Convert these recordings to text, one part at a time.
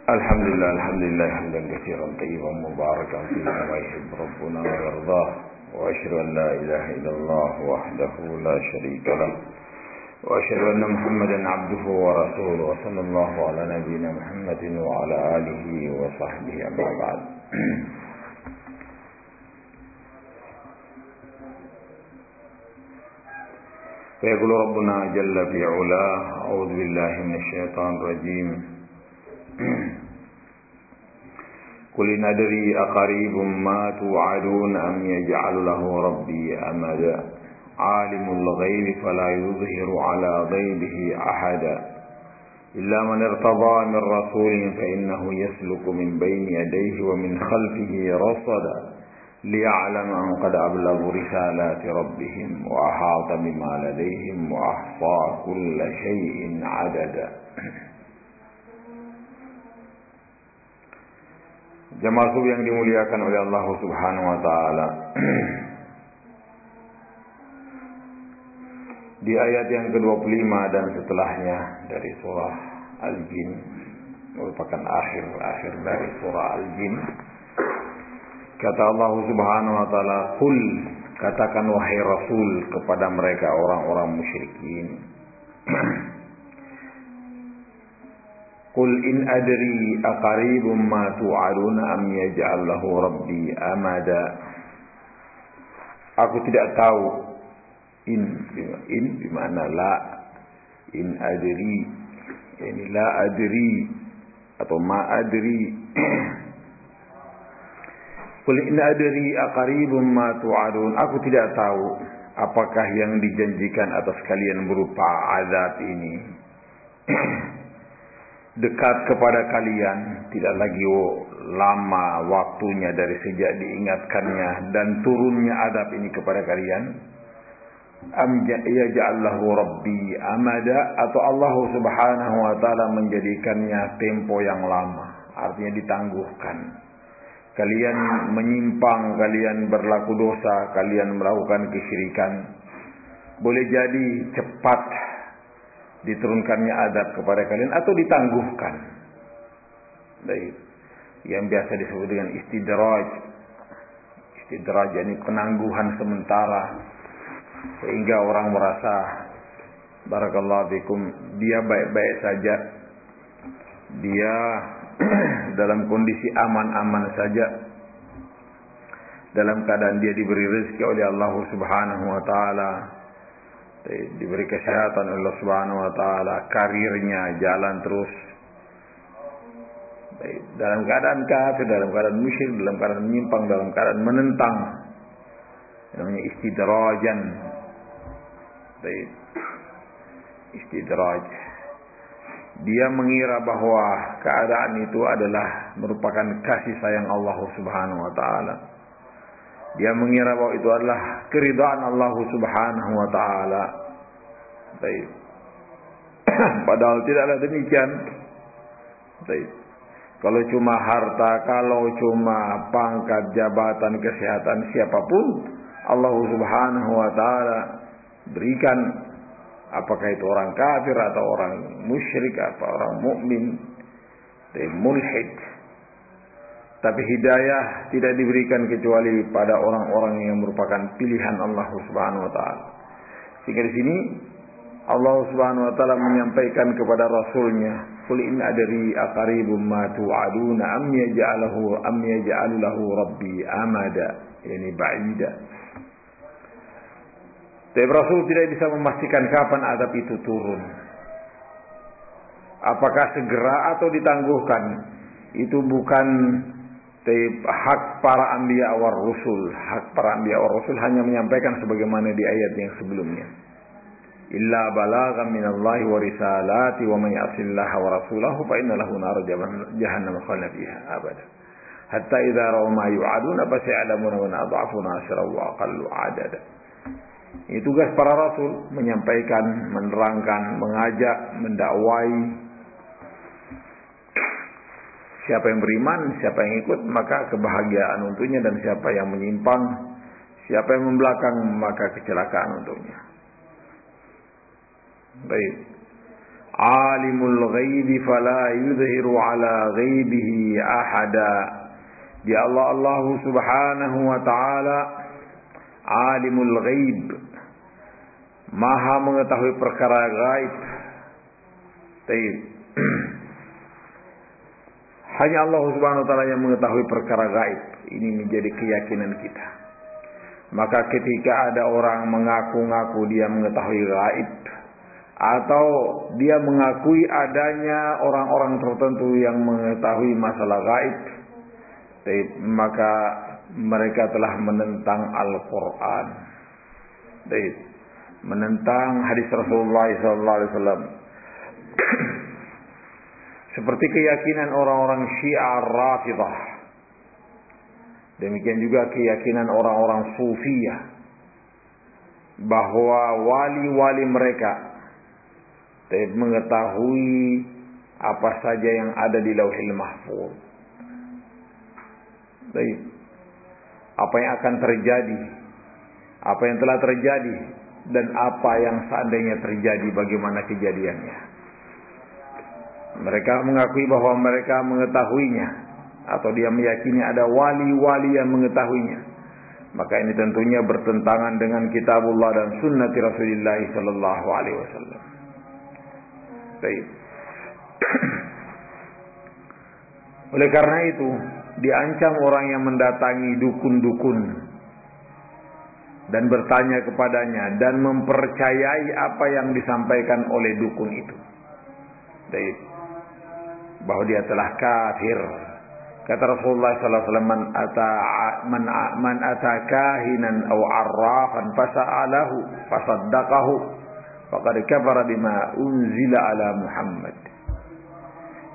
Alhamdulillah hamdan katsiran tayyiban mubarakan fihi kama yuhibbu rabbuna wa yardah wa asyhadu an la ilaha illallah wahdahu la syarika lah wa asyhadu anna Muhammadan abduhu wa rasuluhu wa sallallahu ala nabiyyina Muhammadin wa ala alihi wa sahbihi amma ba'd. فيقول ربنا جل في علاه أعوذ بالله من الشيطان الرجيم قل إن أدري أقريب ما توعدون أم يجعل له ربي أمدا عالم الغيب فلا يظهر على غيبه أحدا إلا من ارتضى من رسول فإنه يسلك من بين يديه ومن خلفه رصدا ليعلم أن قد أبلغوا رسالات ربهم وأحاط بما لديهم وأحصى كل شيء عددا. Jamaah subuh yang dimuliakan oleh Allah Subhanahu wa taala. Di ayat yang ke-25 dan setelahnya dari surah Al-Jin, merupakan akhir dari surah Al-Jin. Kata Allah Subhanahu wa taala, "Qul," katakan wahai Rasul kepada mereka orang-orang musyrikin. Qul in adri aqaribum ma tu'aduna am yaj'al lahu rabbi amada. Aku tidak tahu. In bimana la. In adri, yani la adri atau ma adri. Qul in adri aqaribum ma tu'adun. Aku tidak tahu apakah yang dijanjikan atas kalian berupa azab ini dekat kepada kalian, tidak lagi lama waktunya dari sejak diingatkannya dan turunnya azab ini kepada kalian. Am yaj'allahu rabbi amada, atau Allah Subhanahu wa taala menjadikannya tempo yang lama, artinya ditangguhkan. Kalian menyimpang, kalian berlaku dosa, kalian melakukan kesyirikan. Boleh jadi cepat diturunkannya azab kepada kalian atau ditangguhkan. Baik. Yang biasa disebut dengan istidraj. Istidraj ini penangguhan sementara sehingga orang merasa barakallahu fikum dia baik-baik saja. Dia dalam kondisi aman-aman saja, dalam keadaan dia diberi rezeki oleh Allah Subhanahu wa taala, diberi kesehatan oleh Allah Subhanahu wa taala, karirnya jalan terus. Dalam keadaan kafir, dalam keadaan musyrik, dalam keadaan menyimpang, dalam keadaan menentang, namanya istidrajan. Istidraj. Dia mengira bahwa keadaan itu adalah merupakan kasih sayang Allah Subhanahu wa taala. Dia mengira bahwa itu adalah keridhaan Allah Subhanahu wa taala. Baik. Padahal tidaklah demikian. Baik. Kalau cuma harta, kalau cuma pangkat, jabatan, kesehatan, siapapun Allah Subhanahu wa taala berikan, apakah itu orang kafir atau orang musyrik atau orang mukmin, mulhid. Tapi hidayah tidak diberikan kecuali pada orang-orang yang merupakan pilihan Allah Subhanahu wa taala. Sehingga di sini Allah Subhanahu wa taala menyampaikan kepada rasulnya, "Qul in adri aqaribum ma tu'aduna am yaj'alu lahu rabbi amada," yani ba'ida. Tapi Rasul tidak bisa memastikan kapan azab itu turun. Apakah segera atau ditangguhkan? Itu bukan hak para anbiya war rusul. Hak para anbiya war rusul hanya menyampaikan sebagaimana di ayat yang sebelumnya. Illa balaghan minallahi wa risalati wa man ya'sillaha wa rasulahu fa inna lahu nar jahannam khalidina fiha abada. Hatta idza ra'aw ma yu'aduna fasay'lamuna man adhafu nasra wa aqallu adada. Ini tugas para rasul, menyampaikan, menerangkan, mengajak, mendakwai. Siapa yang beriman, siapa yang ikut, maka kebahagiaan untuknya, dan siapa yang menyimpang, siapa yang membelakang, maka kecelakaan untuknya. Baik. Alimul ghaibi fala yudhiru ala ghaibihi ahada. Dia Allah subhanahu wa ta'ala alimul ghaib, maha mengetahui perkara gaib. Hanya Allah subhanahu wa ta'ala yang mengetahui perkara gaib. Ini menjadi keyakinan kita. Maka ketika ada orang mengaku-ngaku dia mengetahui gaib, atau dia mengakui adanya orang-orang tertentu yang mengetahui masalah gaib, maka mereka telah menentang Al-Quran, menentang hadis Rasulullah SAW. Seperti keyakinan orang-orang Syiah Rafidah, demikian juga keyakinan orang-orang Sufiyah bahwa wali-wali mereka mengetahui apa saja yang ada di Lauhil Mahfuz. Apa yang akan terjadi, apa yang telah terjadi, dan apa yang seandainya terjadi, bagaimana kejadiannya. Mereka mengakui bahwa mereka mengetahuinya, atau dia meyakini ada wali-wali yang mengetahuinya. Maka ini tentunya bertentangan dengan kitabullah dan sunnati Rasulullah sallallahu alaihi wasallam. Baik. Oleh karena itu, diancam orang yang mendatangi dukun-dukun dan bertanya kepadanya dan mempercayai apa yang disampaikan oleh dukun itu. Baik. Bahwa dia telah kafir. Kata Rasulullah sallallahu alaihi wasallam, man ata kahinan aw arrafan fasa'alahu fasaddaqahu faqad kafara bima unzila ala Muhammad.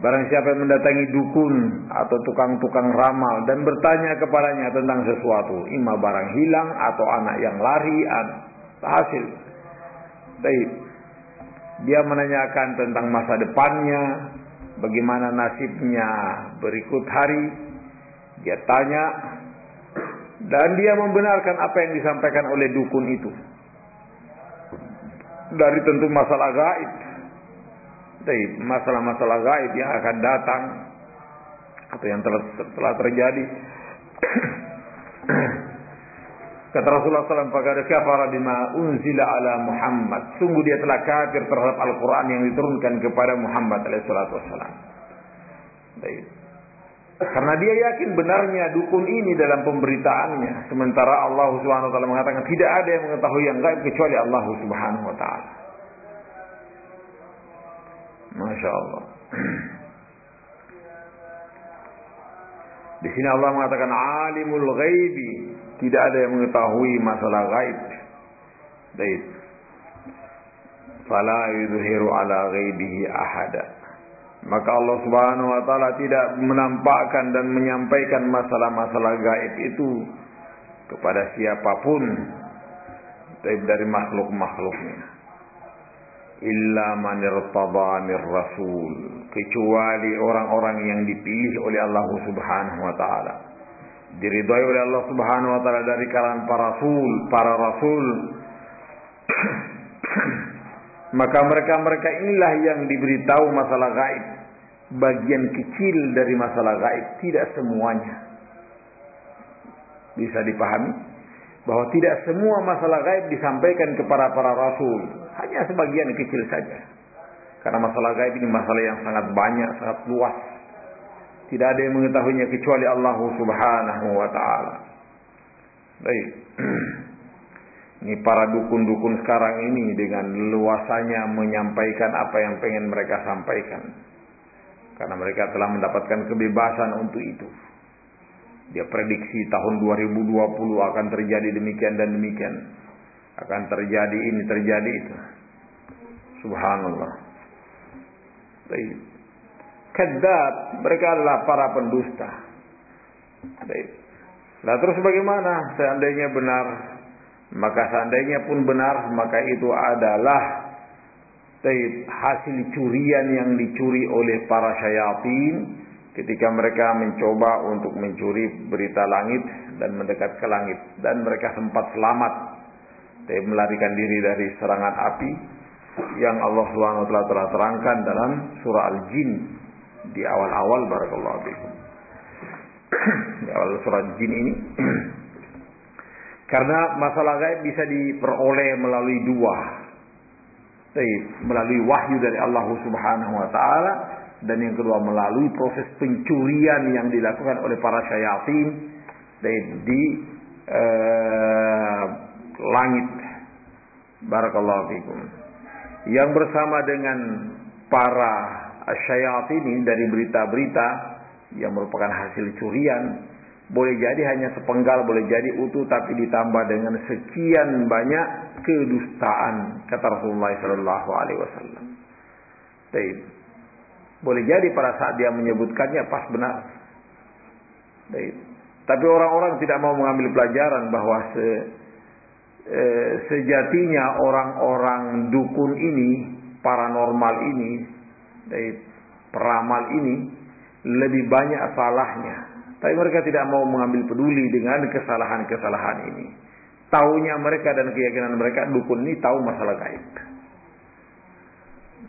Barang siapa yang mendatangi dukun atau tukang-tukang ramal dan bertanya kepadanya tentang sesuatu, imma barang hilang atau anak yang lari, hasil. Baik. Dia menanyakan tentang masa depannya, bagaimana nasibnya berikut hari. Dia tanya dan dia membenarkan apa yang disampaikan oleh dukun itu. Dari tentu masalah gaib. Masalah-masalah gaib yang akan datang atau yang telah terjadi. Kata Rasulullah SAW, "Faqad kafara bima unzila ala Muhammad." Sungguh dia telah kafir terhadap Al-Quran yang diturunkan kepada Muhammad SAW. Baik. Karena dia yakin benarnya dukun ini dalam pemberitaannya, sementara Allah Subhanahu wa taala mengatakan tidak ada yang mengetahui yang gaib kecuali Allah Subhanahu wa taala. Masya Allah. Di sini Allah mengatakan alimul ghaibi, tidak ada yang mengetahui masalah gaib. Baik. Fala yudhiru ala ghaibihi ahada. Maka Allah Subhanahu wa taala tidak menampakkan dan menyampaikan masalah-masalah gaib itu kepada siapapun dari makhluk-makhluknya. Illa man irtada mir rasul, kecuali orang-orang yang dipilih oleh Allah Subhanahu wa taala, diridhai oleh Allah Subhanahu wa taala dari kalangan para rasul. Maka mereka inilah yang diberitahu masalah gaib, bagian kecil dari masalah gaib, tidak semuanya. Bisa dipahami bahwa tidak semua masalah gaib disampaikan kepada para rasul, hanya sebagian kecil saja. Karena masalah gaib ini masalah yang sangat banyak, sangat luas. Tidak ada yang mengetahuinya kecuali Allah Subhanahu wa taala. Baik. Ini para dukun-dukun sekarang ini dengan leluasanya menyampaikan apa yang pengen mereka sampaikan. Karena mereka telah mendapatkan kebebasan untuk itu. Dia prediksi tahun 2020 akan terjadi demikian dan demikian. Akan terjadi ini, terjadi itu. Subhanallah. Baik. Kadzab, mereka adalah para pendusta. Baik. Lah terus bagaimana seandainya benar? Maka seandainya pun benar, maka itu adalah hasil curian yang dicuri oleh para syayatin ketika mereka mencoba untuk mencuri berita langit dan mendekat ke langit, dan mereka sempat selamat, melarikan diri dari serangan api. yang Allah Subhanahu wa taala telah terangkan dalam surah Al-Jin di awal-awal, barakallahu fikum. Di awal surah Al-Jin ini karena masalah gaib bisa diperoleh melalui dua, melalui wahyu dari Allah Subhanahu wa taala, dan yang kedua melalui proses pencurian yang dilakukan oleh para syayatin di langit, barakallahu fikum, yang bersama dengan para syayatin ini dari berita-berita yang merupakan hasil curian. Boleh jadi hanya sepenggal, boleh jadi utuh, tapi ditambah dengan sekian banyak kedustaan, kata Rasulullah sallallahu alaihi wasallam. Boleh jadi pada saat dia menyebutkannya pas benar. Tapi orang-orang tidak mau mengambil pelajaran bahwa sejatinya orang-orang dukun ini, paranormal ini, peramal ini lebih banyak salahnya. Tapi mereka tidak mau mengambil peduli dengan kesalahan-kesalahan ini. Taunya mereka dan keyakinan mereka, dukun ini tahu masalah gaib.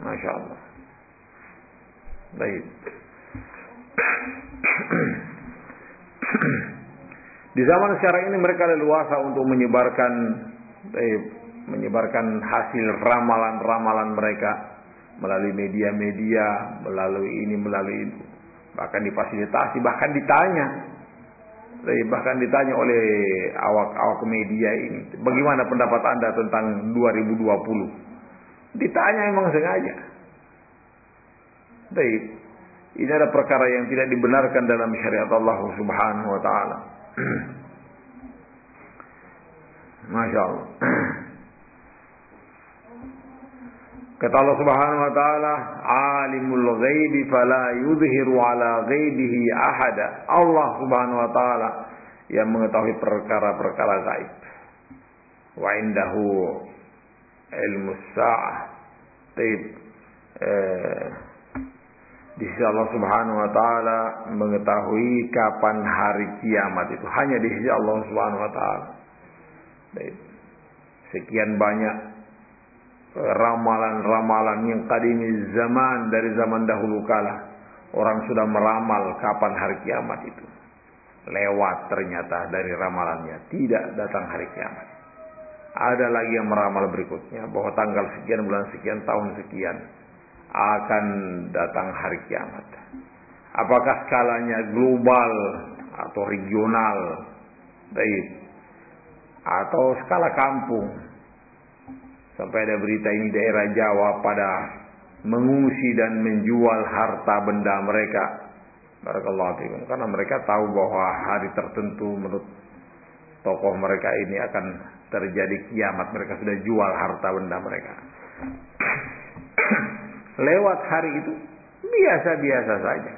Masya Allah. Baik. Di zaman sekarang ini mereka leluasa untuk menyebarkan hasil ramalan-ramalan mereka melalui media-media, melalui ini, melalui itu. Bahkan difasilitasi, bahkan ditanya oleh awak media ini, bagaimana pendapat Anda tentang 2020? Ditanya memang sengaja. Ini ada perkara yang tidak dibenarkan dalam syariat Allah Subhanahu wa taala. Masya Allah. Kata Allah Subhanahu wa taala, "Alimul ghaibi fala yudhiru ala ghaibihi ahada." Allah Subhanahu wa taala yang mengetahui perkara-perkara gaib. Wa indahu ilmus sa'ah. Di sisi Allah Subhanahu wa taala mengetahui kapan hari kiamat itu hanya di sisi Allah Subhanahu wa taala. Sekian banyak ramalan-ramalan yang kadimi zaman, dari zaman dahulu kala orang sudah meramal kapan hari kiamat itu. Lewat ternyata dari ramalannya tidak datang hari kiamat. Ada lagi yang meramal berikutnya bahwa tanggal sekian, bulan sekian, tahun sekian akan datang hari kiamat. Apakah skalanya global atau regional, atau skala kampung? Sampai ada berita ini daerah Jawa pada mengungsi dan menjual harta benda mereka. Barakallahu fikum. Karena mereka tahu bahwa hari tertentu menurut tokoh mereka ini akan terjadi kiamat. Mereka sudah jual harta benda mereka. Lewat hari itu biasa-biasa saja.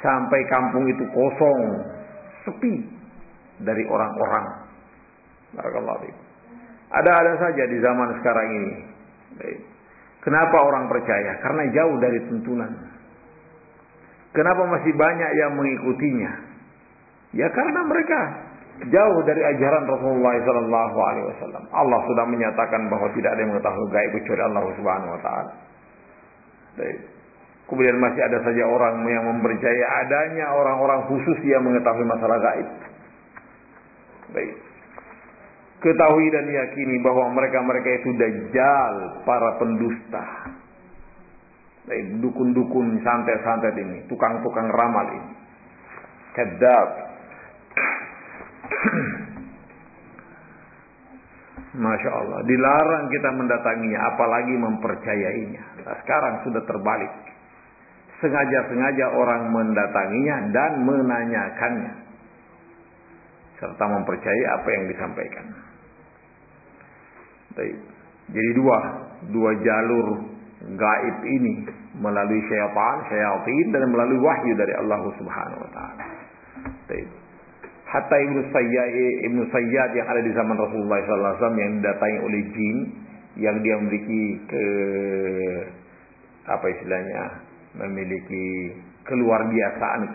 Sampai kampung itu kosong, sepi dari orang-orang. Barakallahu fikum. Ada saja di zaman sekarang ini. Kenapa orang percaya? Karena jauh dari tuntunan. Kenapa masih banyak yang mengikutinya? Ya karena mereka jauh dari ajaran Rasulullah sallallahu alaihi wasallam. Allah sudah menyatakan bahwa tidak ada yang mengetahui gaib kecuali Allah Subhanahu wa taala. Kemudian masih ada saja orang yang mempercayai adanya orang-orang khusus yang mengetahui masalah gaib. Ketahui dan yakini bahwa mereka-mereka itu dajjal, para pendusta. Dukun-dukun santet-santet ini, tukang-tukang ramal ini. Kadzab. Masya Allah, dilarang kita mendatanginya, apalagi mempercayainya. Nah, sekarang sudah terbalik. Sengaja-sengaja orang mendatanginya dan menanyakannya, serta mempercayai apa yang disampaikan. Jadi dua jalur gaib ini, melalui syaitan dan melalui wahyu dari Allah Subhanahu wa taala. Hatta Ibnu Sayyad yang ada di zaman Rasulullah sallallahu alaihi wasallam yang didatangi oleh jin, yang dia memiliki memiliki keluar biasaan.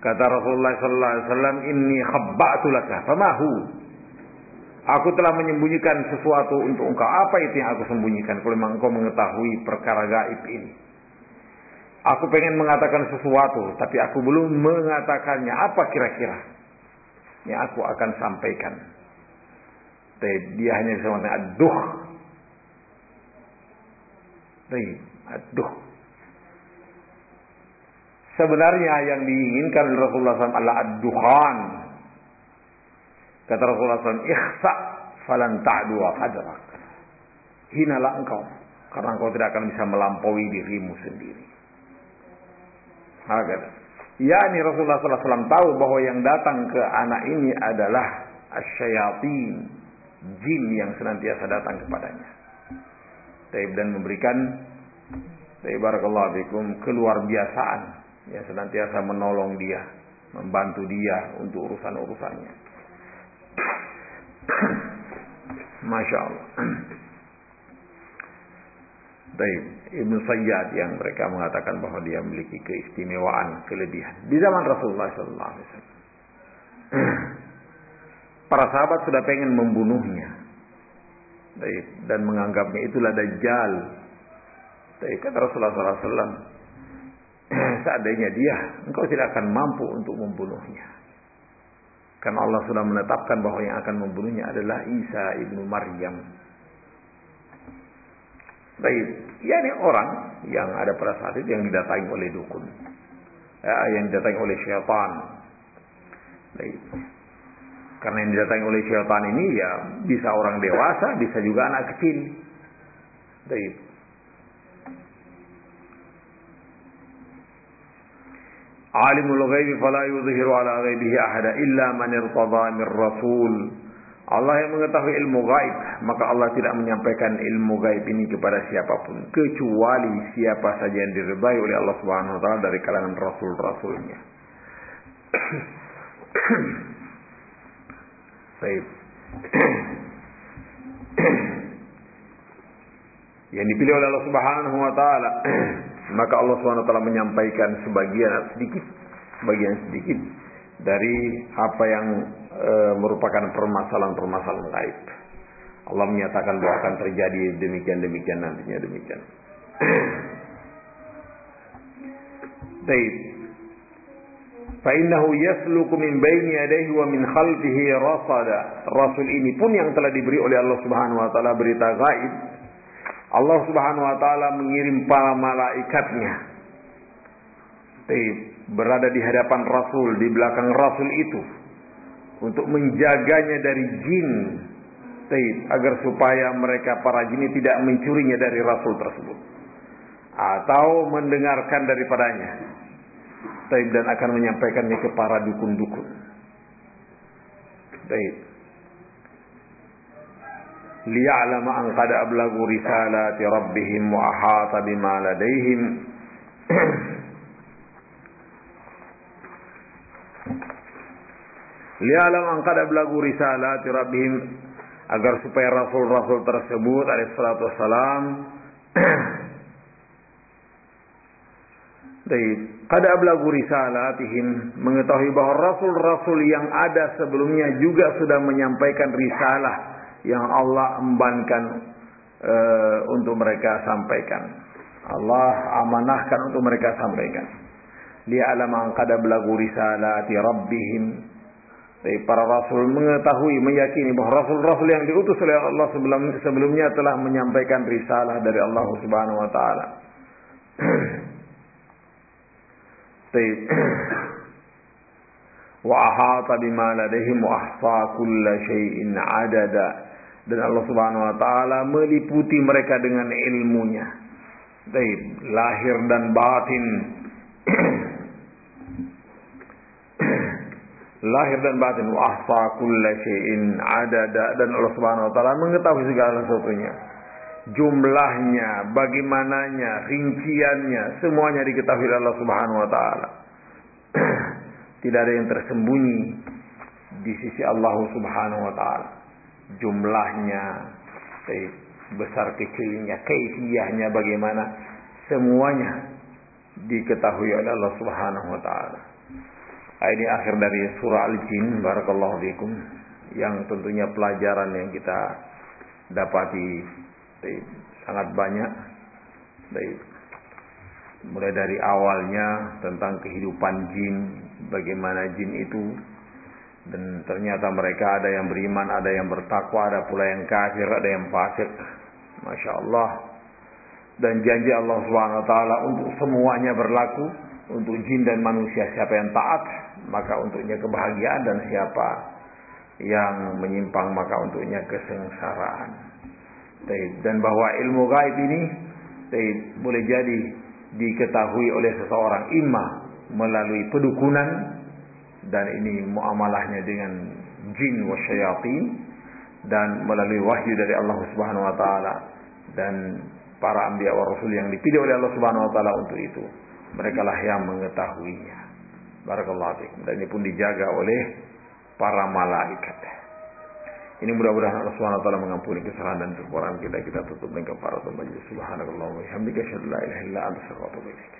Kata Rasulullah sallallahu alaihi wasallam, "Inni khabba'tu laka, famahu?" Aku telah menyembunyikan sesuatu untuk engkau. Apa itu yang aku sembunyikan? Kalau memang engkau mengetahui perkara gaib ini. Aku pengen mengatakan sesuatu, tapi aku belum mengatakannya. Apa kira-kira yang aku akan sampaikan? Dia hanya bisa mengatakan aduh. Aduh. Sebenarnya yang diinginkan Rasulullah SAW adalah ad-dukhan. Kata Rasulullah SAW, ikhsa falan ta'du qadrak. Hinalah engkau, karena engkau tidak akan bisa melampaui dirimu sendiri. Agar, yakni Rasulullah SAW tahu bahwa yang datang ke anak ini adalah asyayatin, jin yang senantiasa datang kepadanya. Dan memberikan barakallahu fikum keluar biasaan yang senantiasa menolong dia, membantu dia untuk urusan-urusannya. Masya Allah. Baik, Ibnu Sayyad yang mereka mengatakan bahwa dia memiliki keistimewaan, kelebihan di zaman Rasulullah SAW. Para sahabat sudah pengen membunuhnya, dan menganggapnya itulah Dajjal. Kata Rasulullah SAW, seandainya dia, engkau tidak akan mampu untuk membunuhnya, karena Allah sudah menetapkan bahwa yang akan membunuhnya adalah Isa ibnu Maryam. Baik, yakni orang yang ada pada saat itu yang didatangi oleh dukun, yang didatangi oleh syaitan. Baik. Karena yang didatangi oleh syaitan ini ya bisa orang dewasa, bisa juga anak kecil. Baik. Alimul ghaibi fala yudhiru ala ghaibihi ahada illa man irtada min rasul. Allah yang mengetahui ilmu gaib, maka Allah tidak menyampaikan ilmu gaib ini kepada siapapun kecuali siapa saja yang diridai oleh Allah Subhanahu wa taala dari kalangan rasul-rasulnya. Baik. Yang dipilih oleh Allah Subhanahu wa taala, maka Allah Subhanahu wa taala menyampaikan sebagian sedikit dari apa yang merupakan permasalahan-permasalahan gaib. Allah menyatakan bahwa akan terjadi demikian nantinya demikian. Baik. Fa innahu yasluku min baini yadayhi wa min khalfihi rasada. Rasul ini pun yang telah diberi oleh Allah Subhanahu wa taala berita gaib. Allah Subhanahu wa taala mengirim para malaikatnya. Berada di hadapan Rasul, di belakang Rasul itu, untuk menjaganya dari jin, agar supaya mereka para jin tidak mencurinya dari Rasul tersebut atau mendengarkan daripadanya, dan akan menyampaikannya ke para dukun-dukun. Liya'lama an qad ablagu risalati rabbihim wa ahata bima ladaihim. Li'alam an qad ablagu risalati rabbihim, agar supaya rasul-rasul tersebut alaihi salatu wassalam qad ablagu risalatihim, mengetahui bahwa rasul-rasul yang ada sebelumnya juga sudah menyampaikan risalah yang Allah embankan untuk mereka sampaikan. Allah amanahkan untuk mereka sampaikan. Li'alam an qad ablagu risalati rabbihim. Para rasul mengetahui, meyakini bahwa rasul-rasul yang diutus oleh Allah sebelumnya telah menyampaikan risalah dari Allah Subhanahu wa taala. Wa ahata bima ladaihim wa ahsa kulla syai'in adada. Dan Allah Subhanahu wa taala meliputi mereka dengan ilmunya. Lahir dan batin. Lahir dan batin, wa ahsa kulla syai'in adada, dan Allah Subhanahu wa taala mengetahui segala sesuatunya. Jumlahnya, bagaimananya, rinciannya, semuanya diketahui oleh Allah Subhanahu wa taala. Tidak ada yang tersembunyi di sisi Allah Subhanahu wa taala. Jumlahnya, besar kecilnya, kaifiyahnya bagaimana, semuanya diketahui oleh Allah Subhanahu wa taala. Ini akhir dari surah Al-Jin, barakallahu fikum, yang tentunya pelajaran yang kita dapati sangat banyak. Mulai dari awalnya tentang kehidupan jin, bagaimana jin itu, dan ternyata mereka ada yang beriman, ada yang bertakwa, ada pula yang kafir, ada yang fasik. Masya Allah. Dan janji Allah Subhanahu Wa Taala untuk semuanya berlaku, untuk jin dan manusia. Siapa yang taat, maka untuknya kebahagiaan, dan siapa yang menyimpang, maka untuknya kesengsaraan. Dan bahwa ilmu gaib ini boleh jadi diketahui oleh seseorang imma melalui pedukunan, dan ini muamalahnya dengan jin wa syayatin, dan melalui wahyu dari Allah Subhanahu wa taala dan para anbiya wa rasul yang dipilih oleh Allah Subhanahu wa taala untuk itu. Mereka lah yang mengetahuinya. Barakallahu fiikum. Dan ini pun dijaga oleh para malaikat. Ini mudah-mudahan Allah Subhanahu wa taala mengampuni kesalahan dan kekurangan kita. Kita tutup dengan kafaratul majlis. Subhanallah wa bihamdika asyhadu an la ilaha illa anta astaghfiruka wa atubu ilaik.